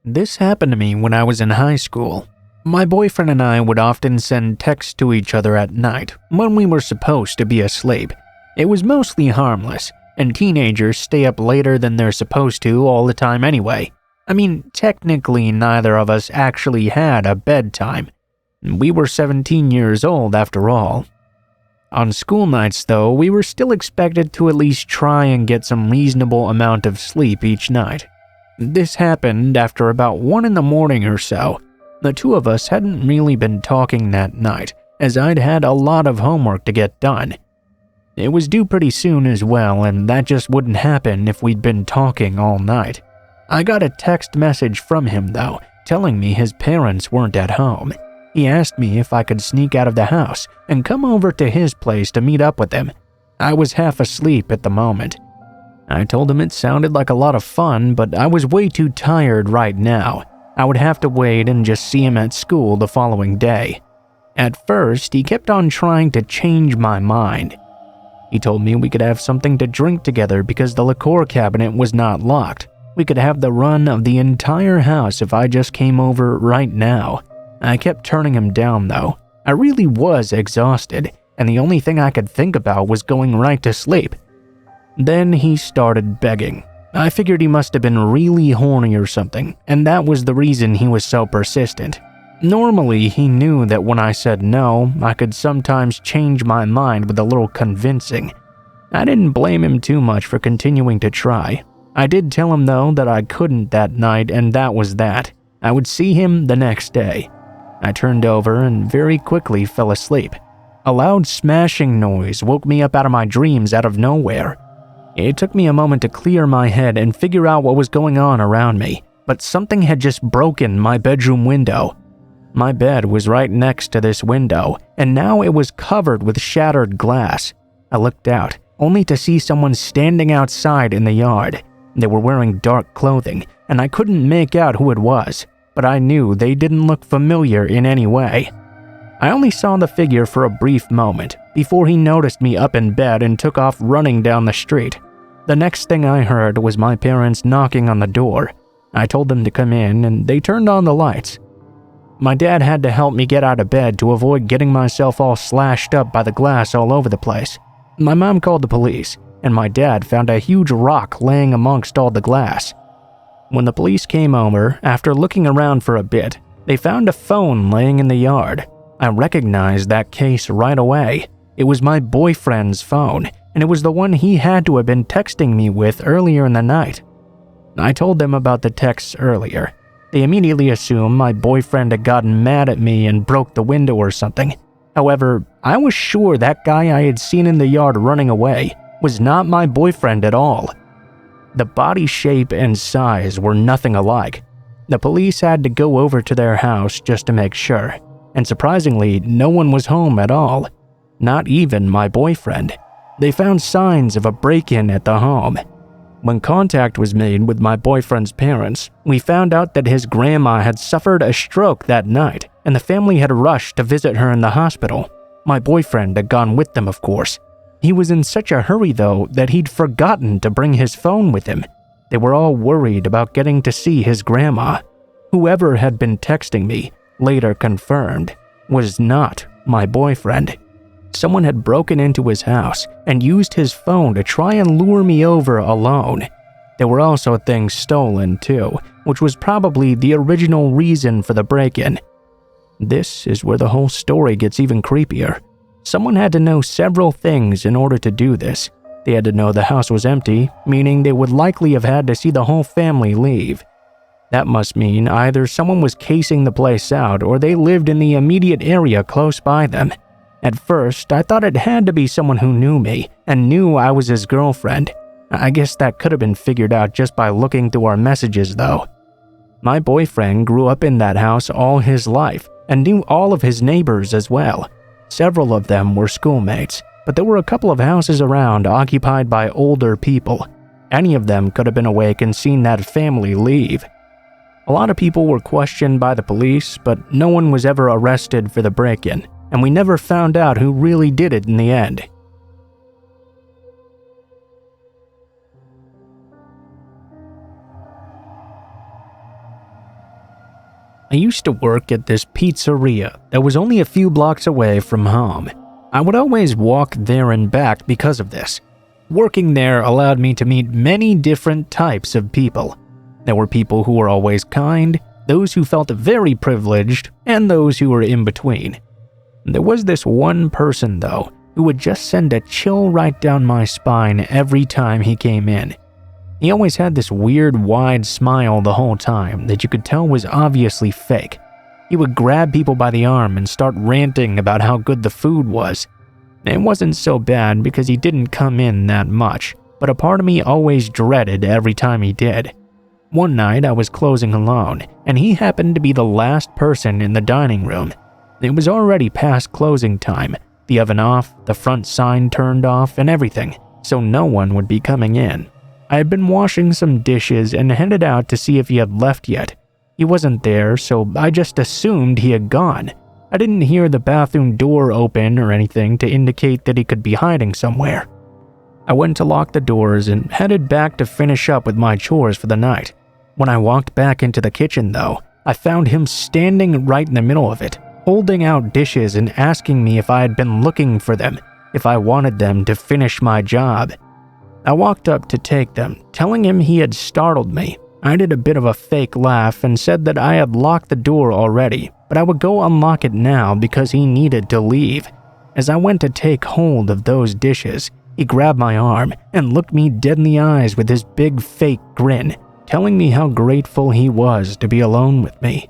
This happened to me when I was in high school. My boyfriend and I would often send texts to each other at night when we were supposed to be asleep. It was mostly harmless, and teenagers stay up later than they're supposed to all the time anyway. I mean, technically neither of us actually had a bedtime. We were 17 years old after all. On school nights though, we were still expected to at least try and get some reasonable amount of sleep each night. This happened after about 1 in the morning or so. The two of us hadn't really been talking that night, as I'd had a lot of homework to get done. It was due pretty soon as well, and that just wouldn't happen if we'd been talking all night. I got a text message from him though, telling me his parents weren't at home. He asked me if I could sneak out of the house and come over to his place to meet up with him. I was half asleep at the moment. I told him it sounded like a lot of fun, but I was way too tired right now. I would have to wait and just see him at school the following day. At first, he kept on trying to change my mind. He told me we could have something to drink together because the liqueur cabinet was not locked. We could have the run of the entire house if I just came over right now. I kept turning him down though. I really was exhausted, and the only thing I could think about was going right to sleep. Then he started begging. I figured he must have been really horny or something, and that was the reason he was so persistent. Normally, he knew that when I said no, I could sometimes change my mind with a little convincing. I didn't blame him too much for continuing to try. I did tell him though that I couldn't that night, and that was that. I would see him the next day. I turned over and very quickly fell asleep. A loud smashing noise woke me up out of my dreams out of nowhere. It took me a moment to clear my head and figure out what was going on around me, but something had just broken my bedroom window. My bed was right next to this window, and now it was covered with shattered glass. I looked out, only to see someone standing outside in the yard. They were wearing dark clothing, and I couldn't make out who it was, but I knew they didn't look familiar in any way. I only saw the figure for a brief moment before he noticed me up in bed and took off running down the street. The next thing I heard was my parents knocking on the door. I told them to come in, and they turned on the lights. My dad had to help me get out of bed to avoid getting myself all slashed up by the glass all over the place. My mom called the police, and my dad found a huge rock laying amongst all the glass. When the police came over, after looking around for a bit, they found a phone laying in the yard. I recognized that case right away. It was my boyfriend's phone, and it was the one he had to have been texting me with earlier in the night. I told them about the texts earlier. They immediately assumed my boyfriend had gotten mad at me and broke the window or something. However, I was sure that guy I had seen in the yard running away was not my boyfriend at all. The body shape and size were nothing alike. The police had to go over to their house just to make sure, and surprisingly, no one was home at all. Not even my boyfriend. They found signs of a break-in at the home. When contact was made with my boyfriend's parents, we found out that his grandma had suffered a stroke that night, and the family had rushed to visit her in the hospital. My boyfriend had gone with them, of course. He was in such a hurry, though, that he'd forgotten to bring his phone with him. They were all worried about getting to see his grandma. Whoever had been texting me, later confirmed, was not my boyfriend. Someone had broken into his house and used his phone to try and lure me over alone. There were also things stolen too, which was probably the original reason for the break-in. This is where the whole story gets even creepier. Someone had to know several things in order to do this. They had to know the house was empty, meaning they would likely have had to see the whole family leave. That must mean either someone was casing the place out or they lived in the immediate area close by them. At first, I thought it had to be someone who knew me and knew I was his girlfriend. I guess that could have been figured out just by looking through our messages though. My boyfriend grew up in that house all his life and knew all of his neighbors as well. Several of them were schoolmates, but there were a couple of houses around occupied by older people. Any of them could have been awake and seen that family leave. A lot of people were questioned by the police, but no one was ever arrested for the break-in, and we never found out who really did it in the end. I used to work at this pizzeria that was only a few blocks away from home. I would always walk there and back because of this. Working there allowed me to meet many different types of people. There were people who were always kind, those who felt very privileged, and those who were in between. There was this one person, though, who would just send a chill right down my spine every time he came in. He always had this weird wide smile the whole time that you could tell was obviously fake. He would grab people by the arm and start ranting about how good the food was. It wasn't so bad because he didn't come in that much, but a part of me always dreaded every time he did. One night I was closing alone, and he happened to be the last person in the dining room. It was already past closing time, the oven off, the front sign turned off, and everything, so no one would be coming in. I had been washing some dishes and headed out to see if he had left yet. He wasn't there, so I just assumed he had gone. I didn't hear the bathroom door open or anything to indicate that he could be hiding somewhere. I went to lock the doors and headed back to finish up with my chores for the night. When I walked back into the kitchen, though, I found him standing right in the middle of it, holding out dishes and asking me if I had been looking for them, if I wanted them to finish my job. I walked up to take them, telling him he had startled me. I did a bit of a fake laugh and said that I had locked the door already, but I would go unlock it now because he needed to leave. As I went to take hold of those dishes, he grabbed my arm and looked me dead in the eyes with his big fake grin, telling me how grateful he was to be alone with me.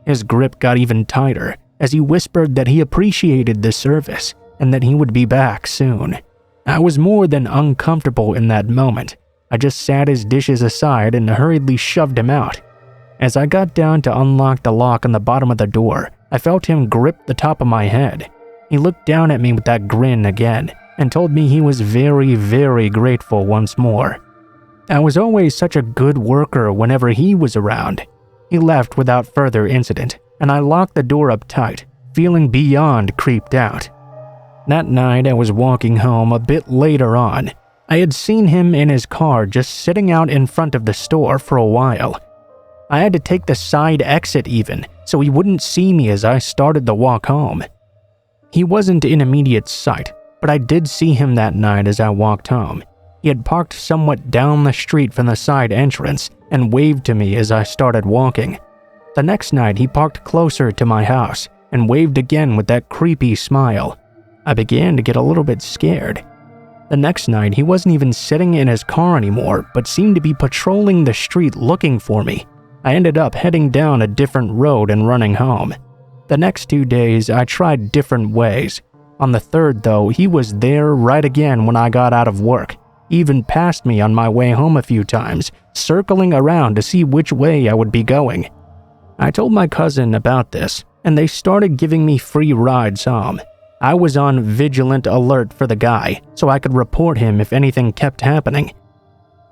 His grip got even tighter as he whispered that he appreciated the service and that he would be back soon. I was more than uncomfortable in that moment. I just sat his dishes aside and hurriedly shoved him out. As I got down to unlock the lock on the bottom of the door, I felt him grip the top of my head. He looked down at me with that grin again and told me he was very, very grateful once more. I was always such a good worker whenever he was around. He left without further incident, and I locked the door up tight, feeling beyond creeped out. That night I was walking home a bit later on. I had seen him in his car just sitting out in front of the store for a while. I had to take the side exit even, so he wouldn't see me as I started the walk home. He wasn't in immediate sight, but I did see him that night as I walked home. He had parked somewhat down the street from the side entrance and waved to me as I started walking. The next night he parked closer to my house and waved again with that creepy smile. I began to get a little bit scared. The next night he wasn't even sitting in his car anymore, but seemed to be patrolling the street looking for me. I ended up heading down a different road and running home. The next 2 days I tried different ways. On the third though, he was there right again when I got out of work. He even passed me on my way home a few times, circling around to see which way I would be going. I told my cousin about this, and they started giving me free rides home. I was on vigilant alert for the guy, so I could report him if anything kept happening.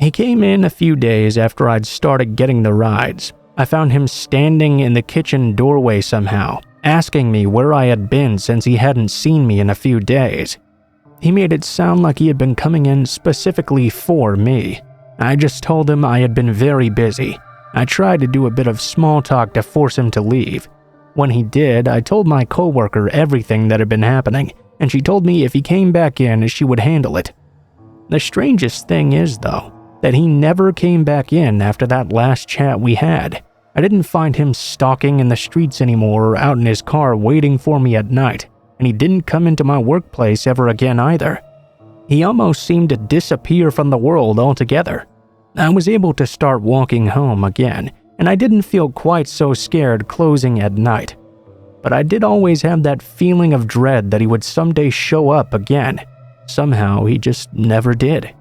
He came in a few days after I'd started getting the rides. I found him standing in the kitchen doorway somehow, asking me where I had been since he hadn't seen me in a few days. He made it sound like he had been coming in specifically for me. I just told him I had been very busy. I tried to do a bit of small talk to force him to leave. When he did, I told my coworker everything that had been happening, and she told me if he came back in, she would handle it. The strangest thing is, though, that he never came back in after that last chat we had. I didn't find him stalking in the streets anymore or out in his car waiting for me at night, and he didn't come into my workplace ever again either. He almost seemed to disappear from the world altogether. I was able to start walking home again, and I didn't feel quite so scared closing at night. But I did always have that feeling of dread that he would someday show up again. Somehow he just never did.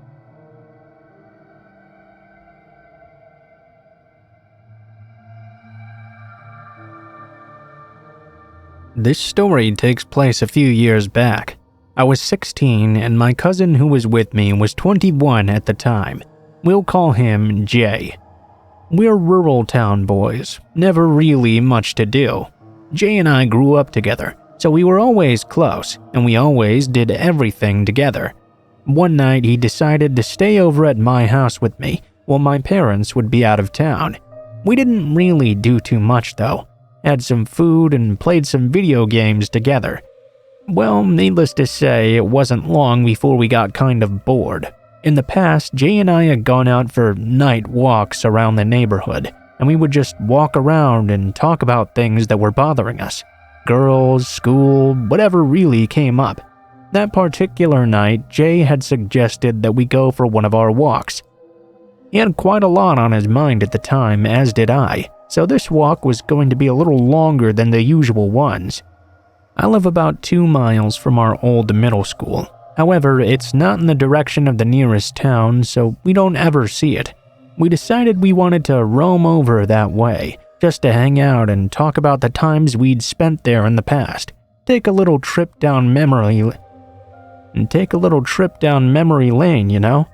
This story takes place a few years back. I was 16 and my cousin who was with me was 21 at the time. We'll call him Jay. We're rural town boys, never really much to do. Jay and I grew up together, so we were always close and we always did everything together. One night he decided to stay over at my house with me while my parents would be out of town. We didn't really do too much though. had some food, and played some video games together. Well, needless to say, it wasn't long before we got kind of bored. In the past, Jay and I had gone out for night walks around the neighborhood, and we would just walk around and talk about things that were bothering us. Girls, school, whatever really came up. That particular night, Jay had suggested that we go for one of our walks. He had quite a lot on his mind at the time, as did I, so this walk was going to be a little longer than the usual ones. I live about 2 miles from our old middle school. However, it's not in the direction of the nearest town, so we don't ever see it. We decided we wanted to roam over that way, just to hang out and talk about the times we'd spent there in the past. Take a little trip down memory lane, you know?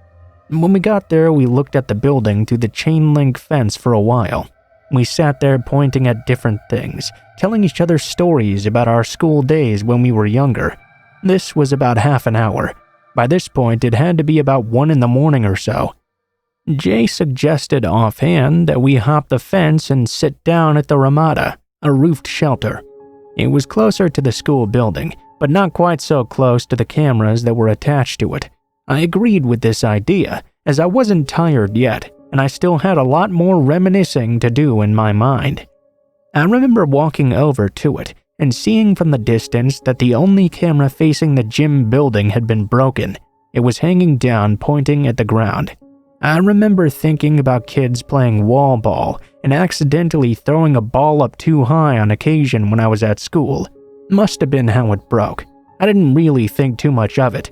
When we got there, we looked at the building through the chain link fence for a while. We sat there pointing at different things, telling each other stories about our school days when we were younger. This was about half an hour. By this point, it had to be about 1 in the morning or so. Jay suggested offhand that we hop the fence and sit down at the Ramada, a roofed shelter. It was closer to the school building, but not quite so close to the cameras that were attached to it. I agreed with this idea, as I wasn't tired yet, and I still had a lot more reminiscing to do in my mind. I remember walking over to it and seeing from the distance that the only camera facing the gym building had been broken. It was hanging down, pointing at the ground. I remember thinking about kids playing wall ball and accidentally throwing a ball up too high on occasion when I was at school. Must have been how it broke. I didn't really think too much of it.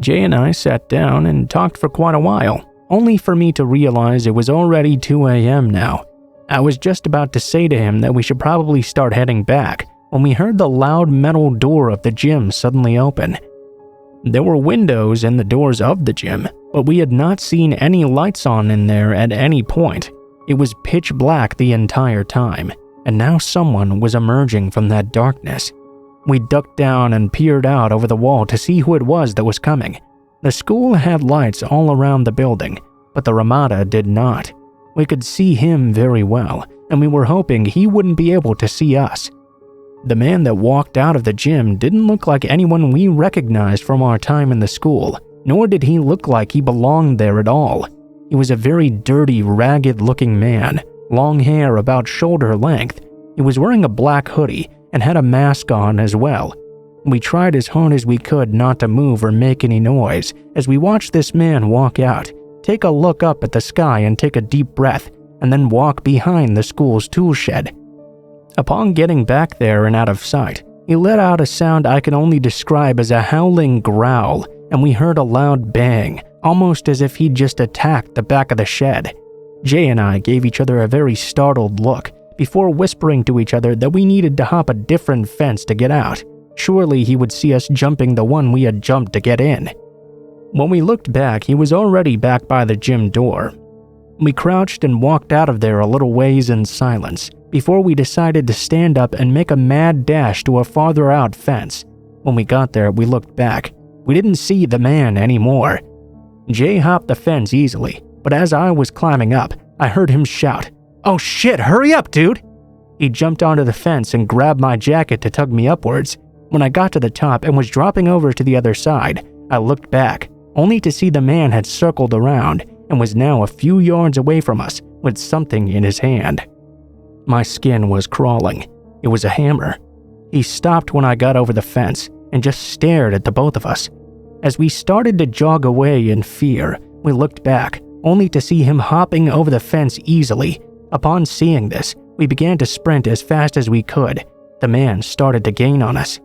Jay and I sat down and talked for quite a while, only for me to realize it was already 2 a.m. now. I was just about to say to him that we should probably start heading back when we heard the loud metal door of the gym suddenly open. There were windows in the doors of the gym, but we had not seen any lights on in there at any point. It was pitch black the entire time, and now someone was emerging from that darkness. We ducked down and peered out over the wall to see who it was that was coming. The school had lights all around the building, but the Ramada did not. We could see him very well, and we were hoping he wouldn't be able to see us. The man that walked out of the gym didn't look like anyone we recognized from our time in the school, nor did he look like he belonged there at all. He was a very dirty, ragged-looking man, long hair about shoulder length. He was wearing a black hoodie and had a mask on as well. We tried as hard as we could not to move or make any noise as we watched this man walk out, take a look up at the sky and take a deep breath, and then walk behind the school's tool shed. Upon getting back there and out of sight, he let out a sound I can only describe as a howling growl, and we heard a loud bang, almost as if he'd just attacked the back of the shed. Jay and I gave each other a very startled look before whispering to each other that we needed to hop a different fence to get out. Surely he would see us jumping the one we had jumped to get in. When we looked back, he was already back by the gym door. We crouched and walked out of there a little ways in silence before we decided to stand up and make a mad dash to a farther out fence. When we got there, we looked back. We didn't see the man anymore. Jay hopped the fence easily, but as I was climbing up, I heard him shout, "Oh shit, hurry up, dude!" He jumped onto the fence and grabbed my jacket to tug me upwards. When I got to the top and was dropping over to the other side, I looked back, only to see the man had circled around and was now a few yards away from us with something in his hand. My skin was crawling. It was a hammer. He stopped when I got over the fence and just stared at the both of us. As we started to jog away in fear, we looked back, only to see him hopping over the fence easily. Upon seeing this, we began to sprint as fast as we could. The man started to gain on us.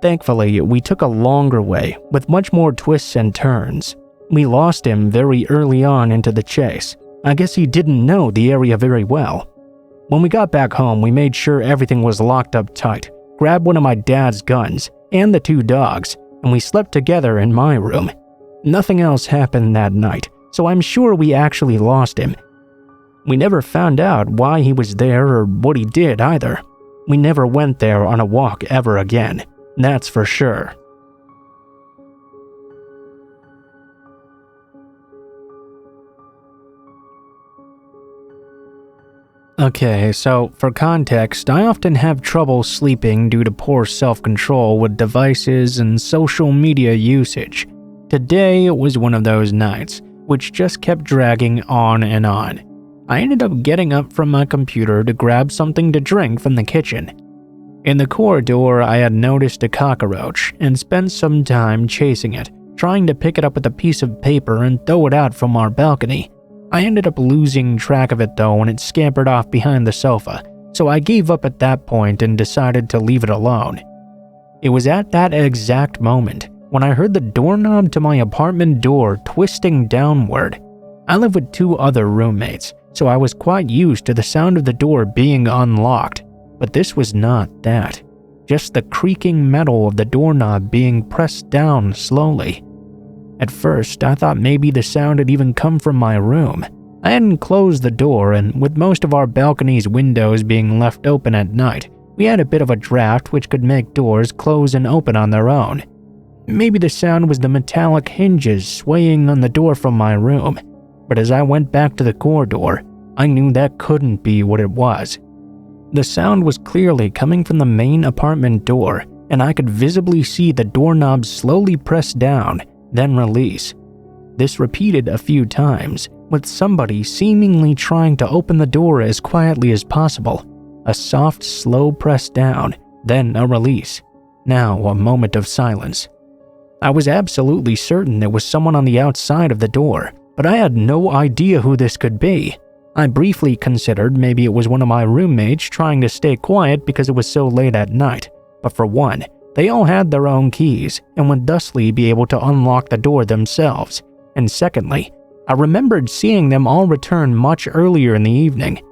Thankfully, we took a longer way with much more twists and turns. We lost him very early on into the chase. I guess he didn't know the area very well. When we got back home, we made sure everything was locked up tight, grabbed one of my dad's guns and the 2 dogs, and we slept together in my room. Nothing else happened that night, so I'm sure we actually lost him. We never found out why he was there or what he did either. We never went there on a walk ever again, that's for sure. Okay, so for context, I often have trouble sleeping due to poor self-control with devices and social media usage. Today was one of those nights, which just kept dragging on and on. I ended up getting up from my computer to grab something to drink from the kitchen. In the corridor, I had noticed a cockroach and spent some time chasing it, trying to pick it up with a piece of paper and throw it out from our balcony. I ended up losing track of it though and it scampered off behind the sofa, so I gave up at that point and decided to leave it alone. It was at that exact moment when I heard the doorknob to my apartment door twisting downward. I live with 2 other roommates, so I was quite used to the sound of the door being unlocked, but this was not that. Just the creaking metal of the doorknob being pressed down slowly. At first, I thought maybe the sound had even come from my room. I hadn't closed the door, and with most of our balcony's windows being left open at night, we had a bit of a draft which could make doors close and open on their own. Maybe the sound was the metallic hinges swaying on the door from my room, but as I went back to the corridor, I knew that couldn't be what it was. The sound was clearly coming from the main apartment door, and I could visibly see the doorknob slowly press down, then release. This repeated a few times, with somebody seemingly trying to open the door as quietly as possible. A soft, slow press down, then a release. Now a moment of silence. I was absolutely certain there was someone on the outside of the door, but I had no idea who this could be. I briefly considered maybe it was one of my roommates trying to stay quiet because it was so late at night, but for one, they all had their own keys and would thusly be able to unlock the door themselves. And secondly, I remembered seeing them all return much earlier in the evening.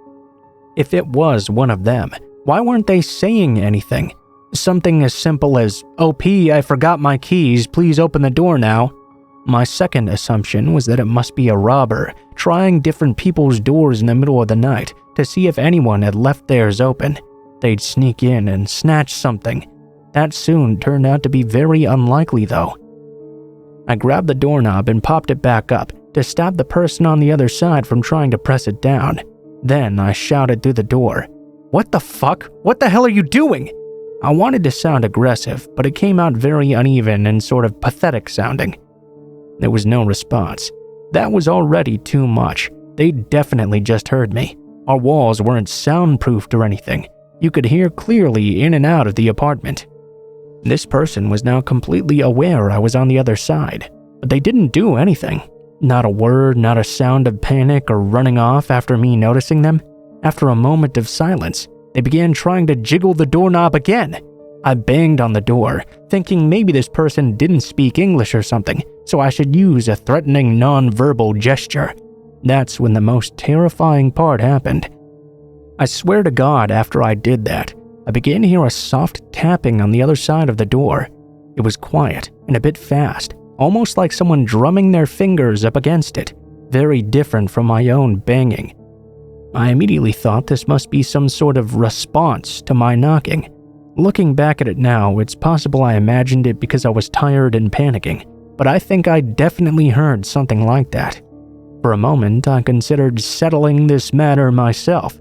If it was one of them, why weren't they saying anything? Something as simple as, "OP, I forgot my keys, please open the door now." My second assumption was that it must be a robber trying different people's doors in the middle of the night to see if anyone had left theirs open. They'd sneak in and snatch something. That soon turned out to be very unlikely though. I grabbed the doorknob and popped it back up to stop the person on the other side from trying to press it down. Then I shouted through the door, "What the fuck? What the hell are you doing?" I wanted to sound aggressive, but it came out very uneven and sort of pathetic sounding. There was no response. That was already too much. They definitely just heard me. Our walls weren't soundproofed or anything. You could hear clearly in and out of the apartment. This person was now completely aware I was on the other side, but they didn't do anything. Not a word, not a sound of panic or running off after me noticing them. After a moment of silence, they began trying to jiggle the doorknob again. I banged on the door, thinking maybe this person didn't speak English or something, so I should use a threatening non-verbal gesture. That's when the most terrifying part happened. I swear to God, after I did that, I began to hear a soft tapping on the other side of the door. It was quiet and a bit fast, almost like someone drumming their fingers up against it, very different from my own banging. I immediately thought this must be some sort of response to my knocking. Looking back at it now, it's possible I imagined it because I was tired and panicking, but I think I definitely heard something like that. For a moment, I considered settling this matter myself.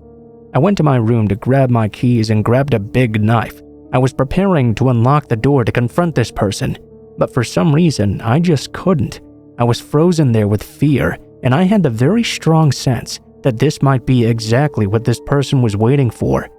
I went to my room to grab my keys and grabbed a big knife. I was preparing to unlock the door to confront this person, but for some reason, I just couldn't. I was frozen there with fear, and I had the very strong sense that this might be exactly what this person was waiting for.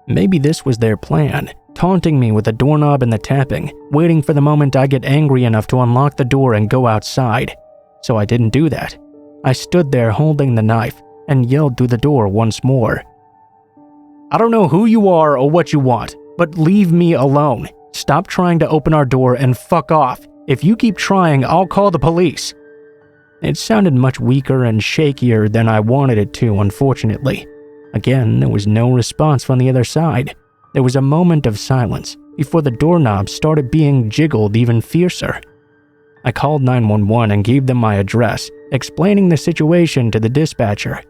Maybe this was their plan, taunting me with the doorknob and the tapping, waiting for the moment I get angry enough to unlock the door and go outside. So I didn't do that. I stood there holding the knife and yelled through the door once more. "I don't know who you are or what you want, but leave me alone. Stop trying to open our door and fuck off. If you keep trying, I'll call the police." It sounded much weaker and shakier than I wanted it to, unfortunately. Again, there was no response from the other side. There was a moment of silence before the doorknob started being jiggled even fiercer. I called 911 and gave them my address, explaining the situation to the dispatcher.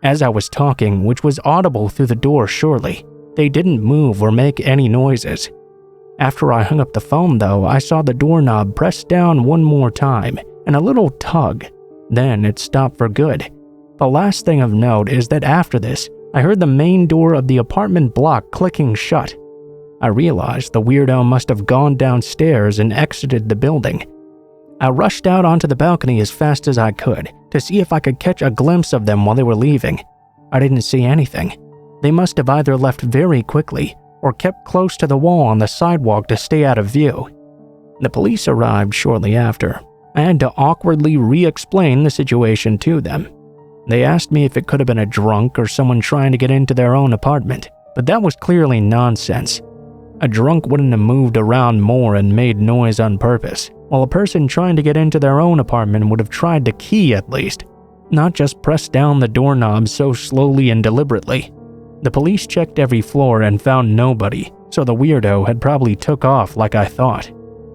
As I was talking, which was audible through the door surely, they didn't move or make any noises. After I hung up the phone though, I saw the doorknob press down one more time and a little tug. Then it stopped for good. The last thing of note is that after this, I heard the main door of the apartment block clicking shut. I realized the weirdo must have gone downstairs and exited the building. I rushed out onto the balcony as fast as I could to see if I could catch a glimpse of them while they were leaving. I didn't see anything. They must have either left very quickly or kept close to the wall on the sidewalk to stay out of view. The police arrived shortly after. I had to awkwardly re-explain the situation to them. They asked me if it could have been a drunk or someone trying to get into their own apartment, but that was clearly nonsense. A drunk wouldn't have moved around more and made noise on purpose, while a person trying to get into their own apartment would have tried to key at least, not just press down the doorknob so slowly and deliberately. The police checked every floor and found nobody, so the weirdo had probably took off like I thought.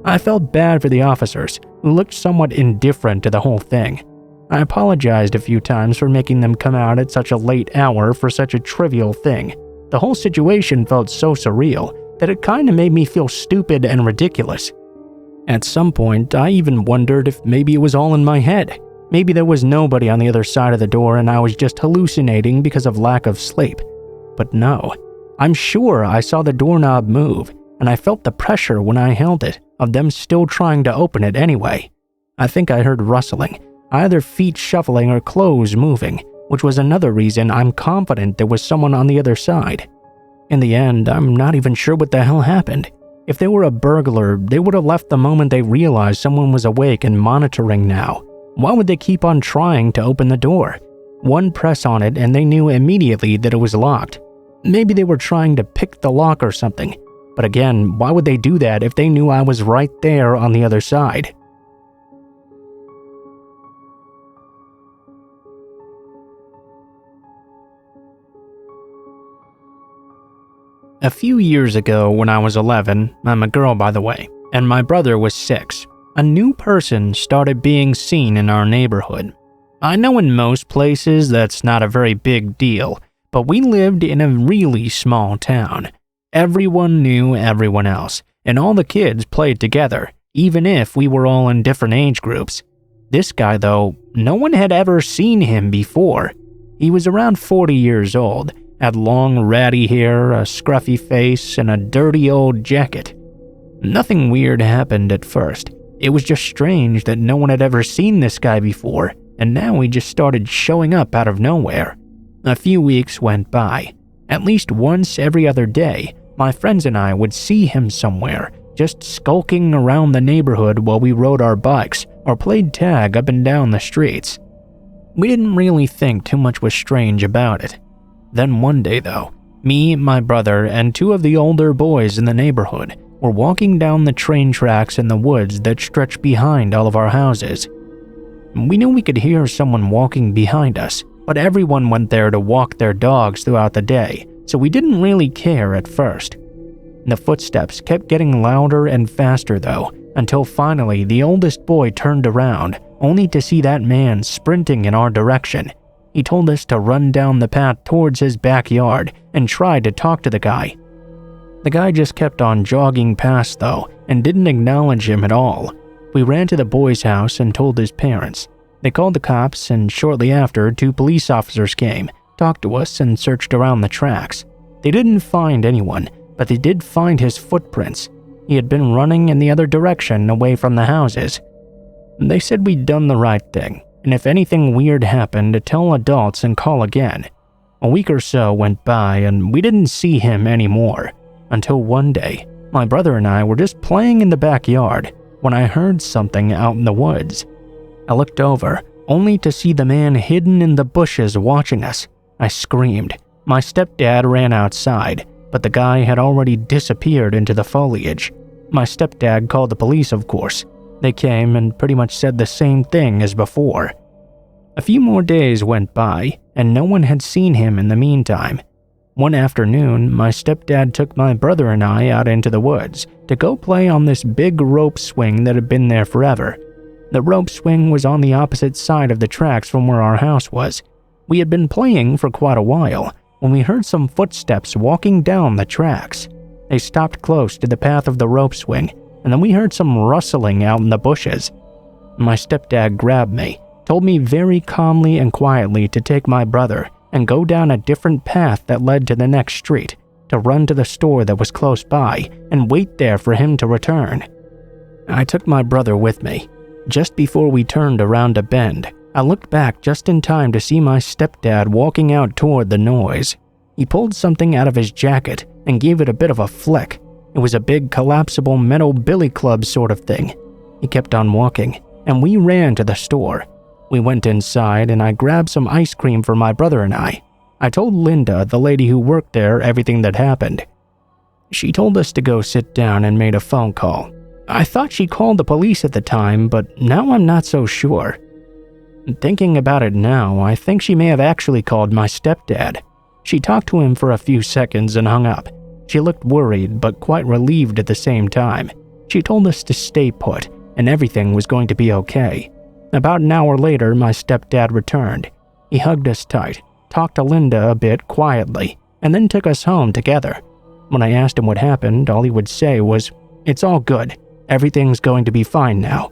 I felt bad for the officers, who looked somewhat indifferent to the whole thing. I apologized a few times for making them come out at such a late hour for such a trivial thing. The whole situation felt so surreal that it kinda made me feel stupid and ridiculous. At some point, I even wondered if maybe it was all in my head. Maybe there was nobody on the other side of the door and I was just hallucinating because of lack of sleep. But no, I'm sure I saw the doorknob move, and I felt the pressure when I held it, of them still trying to open it anyway. I think I heard rustling, either feet shuffling or clothes moving, which was another reason I'm confident there was someone on the other side. In the end, I'm not even sure what the hell happened. If they were a burglar, they would have left the moment they realized someone was awake and monitoring now. Why would they keep on trying to open the door? One press on it and they knew immediately that it was locked. Maybe they were trying to pick the lock or something. But again, why would they do that if they knew I was right there on the other side? A few years ago when I was 11, I'm a girl by the way, and my brother was 6, a new person started being seen in our neighborhood. I know in most places that's not a very big deal, but we lived in a really small town. Everyone knew everyone else, and all the kids played together, even if we were all in different age groups. This guy though, no one had ever seen him before. He was around 40 years old, had long ratty hair, a scruffy face, and a dirty old jacket. Nothing weird happened at first. It was just strange that no one had ever seen this guy before, and now he just started showing up out of nowhere. A few weeks went by. At least once every other day, my friends and I would see him somewhere, just skulking around the neighborhood while we rode our bikes or played tag up and down the streets. We didn't really think too much was strange about it. Then one day though, me, my brother, and 2 of the older boys in the neighborhood were walking down the train tracks in the woods that stretch behind all of our houses. We knew we could hear someone walking behind us, but everyone went there to walk their dogs throughout the day, so we didn't really care at first. The footsteps kept getting louder and faster though, until finally the oldest boy turned around, only to see that man sprinting in our direction. He told us to run down the path towards his backyard and tried to talk to the guy. The guy just kept on jogging past though, and didn't acknowledge him at all. We ran to the boy's house and told his parents. They called the cops, and shortly after, 2 police officers came, talked to us, and searched around the tracks. They didn't find anyone, but they did find his footprints. He had been running in the other direction away from the houses. They said we'd done the right thing, and if anything weird happened, to tell adults and call again. A week or so went by, and we didn't see him anymore, until one day, my brother and I were just playing in the backyard when I heard something out in the woods. I looked over, only to see the man hidden in the bushes watching us. I screamed. My stepdad ran outside, but the guy had already disappeared into the foliage. My stepdad called the police, of course. They came and pretty much said the same thing as before. A few more days went by, and no one had seen him in the meantime. One afternoon, my stepdad took my brother and I out into the woods to go play on this big rope swing that had been there forever. The rope swing was on the opposite side of the tracks from where our house was. We had been playing for quite a while when we heard some footsteps walking down the tracks. They stopped close to the path of the rope swing, and then we heard some rustling out in the bushes. My stepdad grabbed me, told me very calmly and quietly to take my brother and go down a different path that led to the next street to run to the store that was close by and wait there for him to return. I took my brother with me. Just before we turned around a bend, I looked back just in time to see my stepdad walking out toward the noise. He pulled something out of his jacket and gave it a bit of a flick. It was a big collapsible metal billy club sort of thing. He kept on walking, and we ran to the store. We went inside and I grabbed some ice cream for my brother and I. I told Linda, the lady who worked there, everything that happened. She told us to go sit down and made a phone call. I thought she called the police at the time, but now I'm not so sure. Thinking about it now, I think she may have actually called my stepdad. She talked to him for a few seconds and hung up. She looked worried, but quite relieved at the same time. She told us to stay put, and everything was going to be okay. About an hour later, my stepdad returned. He hugged us tight, talked to Linda a bit quietly, and then took us home together. When I asked him what happened, all he would say was, "It's all good. Everything's going to be fine now."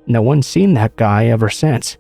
No one's seen that guy ever since.